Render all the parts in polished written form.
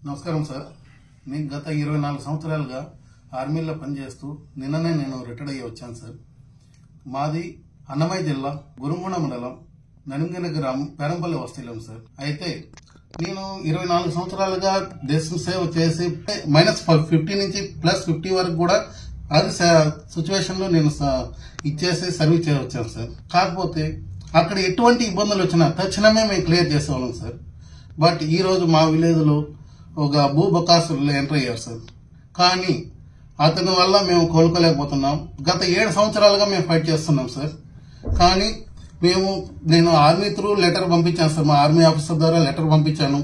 నమస్కారం సార్. నేను గత 24 సంవత్సరాలుగా ఆర్మీలో పనిచేస్తూ నిన్ననే నేను రిటైర్డ్ అయ్యి వచ్చాను సార్. మాది అన్నమయ్య జిల్లా గురుంగొండ మండలం నడింగన గ్రామం పేరంపల్లి వస్తీలం సార్. అయితే నేను 24 సంవత్సరాలుగా దేశం సేవ చేసి -50 నుంచి +50 వరకు కూడా అది సిచ్యువేషన్ లో నేను ఇచ్చేసి సర్వీస్ చేయవచ్చాను సార్. కాకపోతే అక్కడ ఎటువంటి ఇబ్బందులు వచ్చినా తక్షణమే మేము క్లియర్ చేసేవాళ్ళం సార్. బట్ ఈ రోజు మా విలేజ్ లో ఒక భూబకాసులు ఎంటర్ అయ్యారు సార్. కానీ అతని వల్ల మేము కోలుకోలేకపోతున్నాం. గత 7 సంవత్సరాలుగా మేము ఫైట్ చేస్తున్నాం సార్. కానీ నేను ఆర్మీ త్రూ లెటర్ పంపించాను సార్. మా ఆర్మీ ఆఫీసర్ ద్వారా లెటర్ పంపించాను,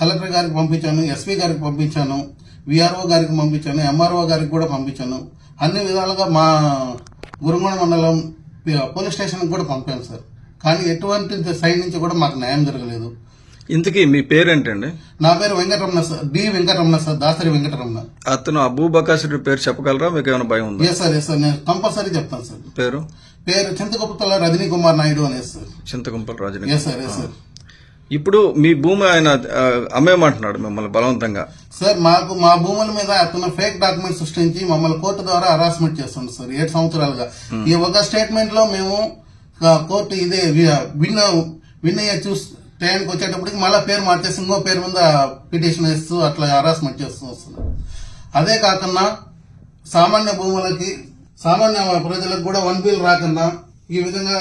కలెక్టర్ గారికి పంపించాను, ఎస్పీ గారికి పంపించాను, విఆర్ఓ గారికి పంపించాను, ఎంఆర్ఓ గారికి కూడా పంపించాను. అన్ని విధాలుగా మా గురుంగొండ మండలం పోలీస్ స్టేషన్ కూడా పంపాను సార్. కానీ ఎటువంటి సైడ్ నుంచి కూడా మాకు న్యాయం జరగలేదు. ఇంతకీ మీ పేరేంటండి? నా పేరు Venkataramana sir, D Venkataramana sir, Dasari Venkataramana. అతను అబూబకాసుడి పేరు చెప్పగలరా? మీకు ఏమైనా భయం ఉందా? ఎస్ సార్, నేను కంపల్సరీ చెప్తాను సార్. పేరు చింతకుప్పల రజనీ కుమార్ నాయుడు అనేసి sir. Chintakumpala Rajani. Yes sir, yes sir. ఇప్పుడు మీ భూమి ఆయన అమ్మేమంటున్నాడు మిమ్మల్ని బలవంతంగా సార్. మా భూముల మీద అతను ఫేక్ డాక్యుమెంట్ సృష్టించి మమ్మల్ని కోర్టు ద్వారా హరాస్మెంట్ చేస్తుంది సార్ 7 సంవత్సరాలుగా. ఈ ఒక స్టేట్మెంట్ లో మేము కోర్టు ఇదే విన్ అయ్యే టైంకి వచ్చేటప్పటికి మళ్ళీ పేరు మార్చేసి ఇంకో పేరు మీద పిటిషన్ వేస్తూ అట్లా హరాస్మెంట్ చేస్తూ వస్తున్నారు. అదే కాకుండా సామాన్య భూములకి సామాన్య ప్రజలకు కూడా 1 బిల్ రాకుండా ఈ విధంగా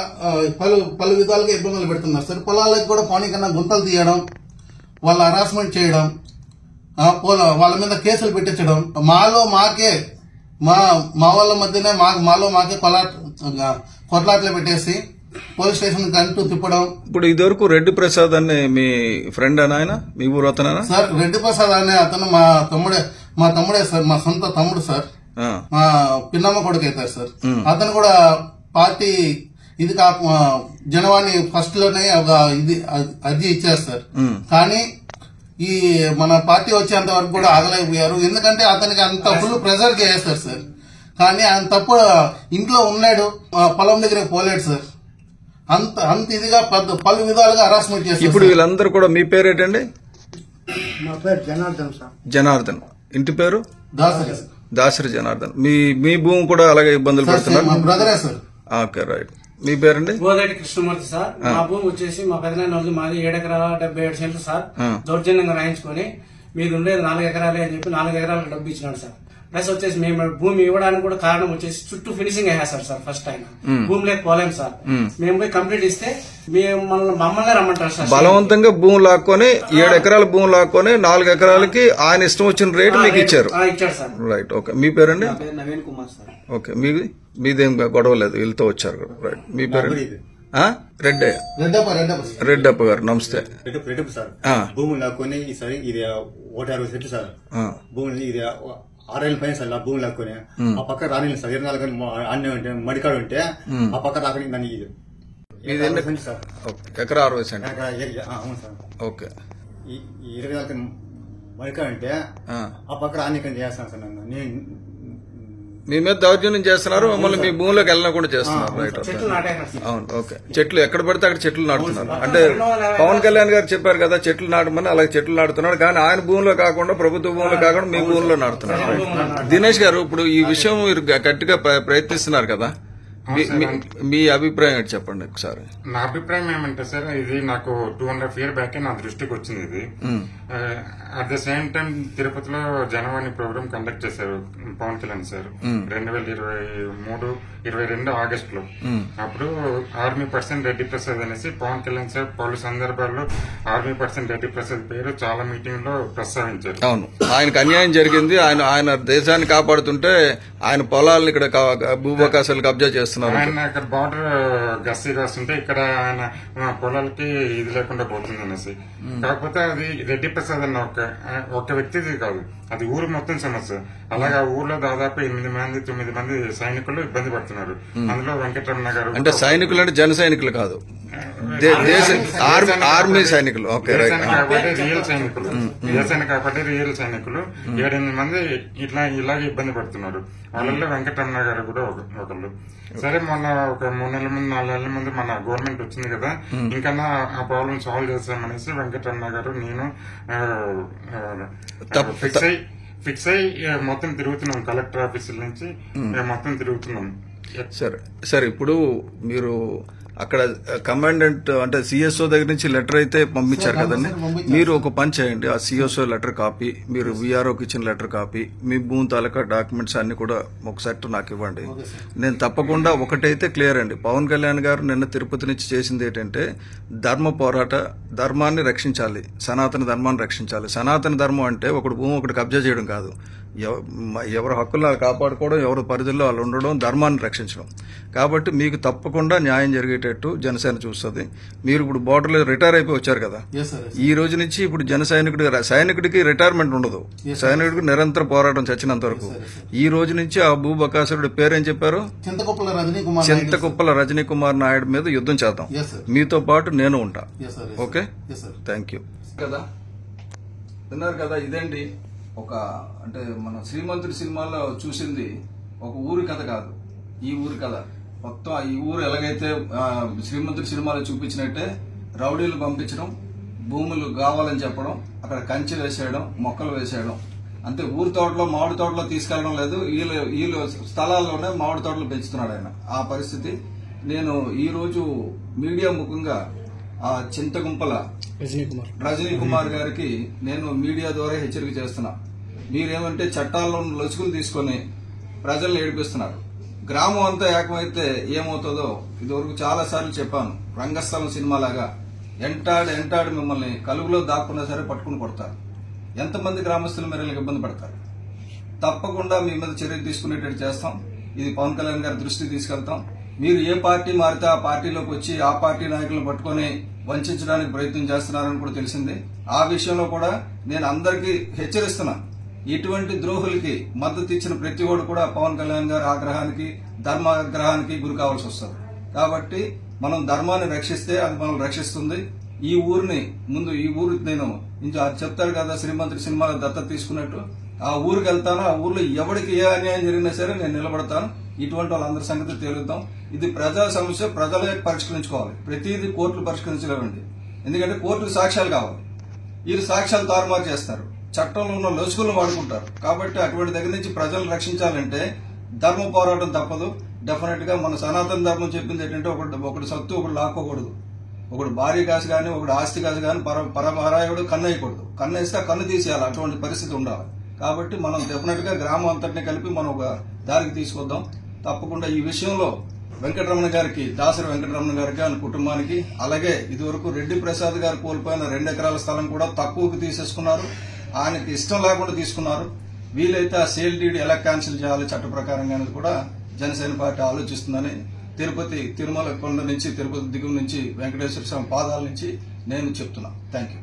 పలు విధాలుగా ఇబ్బందులు పెడుతున్నారు సార్. పొలాలకు కూడా పోనీ కన్నా గుంతలు తీయడం, వాళ్ళ హరాస్మెంట్ చేయడం, వాళ్ళ మీద కేసులు పెట్టించడం, మా వాళ్ళ మధ్యనే మాలో మాకే కొట్లాట్లు పెట్టేసి పోలీస్ స్టేషన్ అంటూ తిప్పడం. ఇప్పుడు ఇదివరకు రెడ్డి ప్రసాద్ అని మీ ఫ్రెండ్ అని ఆయన మీ ఊరు అతనా సార్? రెడ్డి ప్రసాద్ అనే అతను మా తమ్ముడే సార్, మా సొంత తమ్ముడు సార్. మా పిన్నమ్మ కొడుకు అవుతారు సార్. అతను కూడా పార్టీ ఇది జనవాణి ఫస్ట్ లోనే అర్జీ ఇచ్చారు సార్. కానీ ఈ మన పార్టీ వచ్చేంత వరకు కూడా ఆగలేకపోయారు. ఎందుకంటే అతనికి అంత ఫుల్ ప్రెజర్ చేస్తారు సార్. కానీ ఆయన తప్పు ఇంట్లో ఉన్నాడు, పొలం దగ్గర పోలేడు సార్. అంత ఇదిగా పలు విధాలుగా హరాస్మెంట్ చేస్తారు. ఇప్పుడు వీళ్ళందరూ కూడా మీ పేరేటండి? నా పేరు జనార్దన్ సార్. జనార్దన్. ఇంటి పేరు? దాసరి. దాసరి జనార్దన్. మీ భూమి కూడా అలాగే ఇబ్బందులు పడుతున్నారు? మా బ్రదరే సార్. Okay, right. మీ పేరండి? గోదాటి కృష్ణమూర్తి సార్. మా భూమి వచ్చేసి మా పెదనాన్న వాళ్ళు మాది 7 ఎకరాల 77 సెంట్లు సార్. దౌర్జన్యంగా రాయించుకొని మీది ఉండేది 4 ఎకరాలే అని చెప్పి 4 ఎకరాలకు డబ్బు ఇచ్చినాడు సార్. ప్లస్ వచ్చేసి మేము భూమి ఇవ్వడానికి కూడా కారణం వచ్చేసి చుట్టూ ఫినిషింగ్ వేసేస్తారు సార్. ఫస్ట్ ఆయన భూమి లేక పోలేము సార్. మేము పోయి కంప్లీట్ ఇస్తే మమ్మల్ని రమ్మంటారు సార్. బలవంతంగా భూమి లాక్కొని 7 ఎకరాల భూమి లాక్కొని 4 ఎకరాలకి ఆయన ఇష్టం వచ్చిన రేటు మీకు ఇచ్చారు. ఇచ్చారు సార్. Right, okay. మీ పేరండి? నవీన్ కుమార్ సార్. ఓకే, మీదేం గొడవ లేదు, వీళ్ళతో వచ్చారు. రైట్. మీ పేరండి? రెడ్డప్ప గారు. నమస్తే. రెడ్డప్ప సార్. భూములు లాక్కొని ఈసారి ఇది 160 సెంట్లు సార్. భూములు ఇది 6 ఏళ్ళ పైన సార్ భూములు లాక్కొని ఆ పక్క రాని సార్ 24 అన్నీ ఉంటే మడికాడు ఉంటే ఆ పక్క రాకని దాన్ని సార్. ఎకరా 60 సెంట్. అవును సార్. ఓకే. 24 మడికాడు ఉంటే ఆ పక్క రాని చేస్తాను సార్. నన్ను మీ మీద దౌర్జన్యం చేస్తున్నారు, మమ్మల్ని మీ భూమిలోకి వెళ్ళకుండా చేస్తున్నారు. రైట్, అవును. ఓకే. చెట్లు ఎక్కడ పడితే అక్కడ చెట్లు నాటుతున్నారు. అంటే పవన్ కళ్యాణ్ గారు చెప్పారు కదా చెట్లు నాటమని, అలాగే చెట్లు నాటుతున్నాడు. కానీ ఆయన భూమిలో కాకుండా ప్రభుత్వ భూమిలో కాకుండా మీ భూమిలో నాటుతున్నారు. దినేష్ గారు, ఇప్పుడు ఈ విషయం మీరు గట్టిగా ప్రయత్నిస్తున్నారు కదా, మీ అభిప్రాయం ఏంటి చెప్పండి ఒకసారి. నా అభిప్రాయం ఏమంటే సార్, ఇది నాకు 2.5 years బ్యాక్ నా దృష్టికి వచ్చింది ఇది. అట్ ద సేమ్ టైం తిరుపతిలో జనవాణి ప్రోగ్రామ్ కండక్ట్ చేశారు పవన్ కళ్యాణ్ సార్ 2022 ఆగస్టులో. అప్పుడు ఆర్మీ పర్సన్ రెడ్డి ప్రసాద్ అనేసి పవన్ కళ్యాణ్ సార్ పలు సందర్భాల్లో ఆర్మీ పర్సన్ రెడ్డి ప్రసాద్ పేరు చాలా మీటింగ్ లో ప్రస్తావించారు. అవును, ఆయనకు అన్యాయం జరిగింది, ఆయన దేశాన్ని కాపాడుతుంటే ఆయన పొలాలను ఇక్కడ భూవకాశాలు కబ్జా చేస్తున్నారు. ఆయన ఇక్కడ బార్డర్ గస్తీ కాస్తుంటే ఇక్కడ ఆయన పొలాలకి ఇది లేకుండా పోతుంది అనేసి. కాకపోతే అది రెడ్డి ప్రసాద్ అన్న ఒక వ్యక్తిది కాదు, అది ఊరు మొత్తం సమస్య. అలాగా ఊర్లో దాదాపు 8-9 మంది సైనికులు ఇబ్బంది పడుతున్నారు. అందులో వెంకటరమణ గారు. అంటే సైనికులు అంటే జన సైనికులు కాదు, ఆర్మీ సైనికులు. Okay, right. దేశాన్ని కాబట్టి రియల్ సైనికులు, దేశాన్ని కాబట్టి రియల్ సైనికులు 7-8 మంది ఇలాగే ఇబ్బంది పడుతున్నారు. వాళ్ళల్లో వెంకటరమణ గారు కూడా ఒకళ్ళు. సరే, మొన్న ఒక 3 నెలల ముందు 4 నెలల ముందు మన గవర్నమెంట్ వచ్చింది కదా, ఇంకన్నా ఆ ప్రాబ్లం సాల్వ్ చేస్తామనేసి వెంకటరమణ గారు నేను ఫిక్స్ అయ్యి మొత్తం తిరుగుతున్నాం. కలెక్టర్ ఆఫీసుల నుంచి మొత్తం తిరుగుతున్నాం. సరే, ఇప్పుడు మీరు అక్కడ కమాండెంట్ అంటే సిఎస్ఓ దగ్గర నుంచి లెటర్ అయితే పంపించారు కదండి. మీరు ఒక పని చేయండి, ఆ సిఎస్ఓ లెటర్ కాపీ, మీరు విఆర్ఓకి ఇచ్చిన లెటర్ కాపీ, మీ భూమి తాలూకా డాక్యుమెంట్స్ అన్ని కూడా ఒకసారి నాకు ఇవ్వండి. నేను తప్పకుండా ఒకటైతే క్లియర్ అండి, పవన్ కళ్యాణ్ గారు నిన్న తిరుపతి నుంచి చేసింది ఏంటంటే ధర్మ పోరాట, ధర్మాన్ని రక్షించాలి, సనాతన ధర్మాన్ని రక్షించాలి. సనాతన ధర్మం అంటే ఒకటి భూమి ఒకటి కబ్జా చేయడం కాదు, ఎవరి హక్కులను వాళ్ళు కాపాడుకోవడం, ఎవరి పరిధిలో వాళ్ళు ఉండడం, ధర్మాన్ని రక్షించడం. కాబట్టి మీకు తప్పకుండా న్యాయం జరిగేటట్టు జనసేన చూస్తుంది. మీరు ఇప్పుడు బోర్డర్లో రిటైర్ అయిపోయి వచ్చారు కదా, ఈ రోజు నుంచి ఇప్పుడు సైనికుడికి రిటైర్మెంట్ ఉండదు. సైనికుడికి నిరంతర పోరాటం చచ్చినంత వరకు. ఈ రోజు నుంచి ఆ భూబకాసురుడి పేరేం చెప్పారు? చింతకుప్పల రజనీ కుమార్ నాయుడు మీద యుద్ధం చేద్దాం. మీతో పాటు నేను ఉంటా. Okay, thank you. కదా విన్నారు కదా, ఇదేంటి అంటే మన శ్రీమంతుడి సినిమాలో చూసింది ఒక ఊరి కథ కాదు, ఈ ఊరి కథ మొత్తం. ఈ ఊరు ఎలాగైతే శ్రీమంతుడి సినిమాలో చూపించినట్టే రౌడీలు పంపించడం, భూములు కావాలని చెప్పడం, అక్కడ కంచె వేసేయడం, మొక్కలు వేసేయడం అంతే. ఊరి తోటలో మామిడి తోటలో తీసుకెళ్లడం లేదు, వీళ్ళు స్థలాల్లోనే మామిడి తోటలు పెంచుతున్నాడు ఆయన. ఆ పరిస్థితి నేను ఈ రోజు మీడియా ముఖంగా ఆ చింతగుంపల రజనీ కుమార్ గారికి నేను మీడియా ద్వారా హెచ్చరిక చేస్తున్నా. మీరేమంటే చట్టాల్లో లొసుగులు తీసుకుని ప్రజల్ని ఏడిపిస్తున్నారు. గ్రామం అంతా ఏకమైతే ఏమవుతుందో ఇదివరకు చాలా సార్లు చెప్పాను. రంగస్థలం సినిమాలాగా ఎంటాడు మిమ్మల్ని కలుగులో దాక్కున్నా సరే పట్టుకుని కొడతారు. ఎంతమంది గ్రామస్తులు మీరు ఇబ్బంది పడతారు. తప్పకుండా మీ మీద చర్యలు తీసుకునేటట్టు చేస్తాం. ఇది పవన్ కళ్యాణ్ గారి దృష్టికి తీసుకెళ్తాం. మీరు ఏ పార్టీ మారితే ఆ పార్టీలోకి వచ్చి ఆ పార్టీ నాయకులను పట్టుకుని వంచడానికి ప్రయత్నం చేస్తున్నారని కూడా తెలిసింది. ఆ విషయంలో కూడా నేను అందరికీ హెచ్చరిస్తున్నా. ఇటువంటి ద్రోహులకి మద్దతు ఇచ్చిన ప్రతి ఒక్కరు కూడా పవన్ కళ్యాణ్ గారి ఆగ్రహానికి, ధర్మాగ్రహానికి గురి కావాల్సి వస్తుంది. కాబట్టి మనం ధర్మాన్ని రక్షిస్తే అది మనం రక్షిస్తుంది. ఈ ఊరిని నేను చెప్తాడు కదా శ్రీమంతుడి సినిమాలో దత్తత తీసుకున్నట్టు, ఆ ఊరికి వెళ్తాను. ఆ ఊర్లో ఎవరికి ఏ అన్యాయం జరిగినా సరే నేను నిలబడతాను. ఇటువంటి వాళ్ళందరి సంగతి తేలుద్దాం. ఇది ప్రజా సమస్య, ప్రజలే పరిష్కరించుకోవాలి. ప్రతిదీ కోర్టులు పరిష్కరించలేవండి. ఎందుకంటే కోర్టులు సాక్ష్యాలు కావాలి. వీళ్ళు సాక్ష్యాలు తారుమారు చేస్తారు, చట్టంలో ఉన్న లొసుగులను వాడుకుంటారు. కాబట్టి అటువంటి దగ్గర నుంచి ప్రజలను రక్షించాలంటే ధర్మ పోరాటం తప్పదు. డెఫినెట్ గా మన సనాతన ధర్మం చెప్పింది ఏంటంటే ఒకటి సత్తు ఒకటి లాక్కోకూడదు, ఒకడు భార్య కాసు కానీ ఒకడు ఆస్తి కాసు కానీ పరమహారాయుడు కన్నేయకూడదు. కన్నేస్తే కన్ను తీసేయాలి. అటువంటి పరిస్థితి ఉండాలి. కాబట్టి మనం డెఫినెట్ గా గ్రామం అంతటిని కలిపి మనం ఒక దారికి తీసుకొద్దాం. తప్పకుండా ఈ విషయంలో వెంకటరమణ గారికి, దాసరి వెంకటరమణ గారికి, ఆయన కుటుంబానికి, అలాగే ఇదివరకు రెడ్డి ప్రసాద్ గారు కోల్పోయిన 2 ఎకరాల స్థలం కూడా తక్కువకు తీసేసుకున్నారు. ఆయనకి ఇష్టం లేకుండా తీసుకున్నారు. వీలైతే ఆ సేల్ డీడ్ ఎలా క్యాన్సిల్ చేయాలి చట్ట ప్రకారంగా అనేది కూడా జనసేన పార్టీ ఆలోచిస్తుందని తిరుమల కొండ నుంచి, తిరుపతి దిగువ నుంచి, వెంకటేశ్వర స్వామి పాదాల నుంచి నేను చెప్తున్నా. Thank you.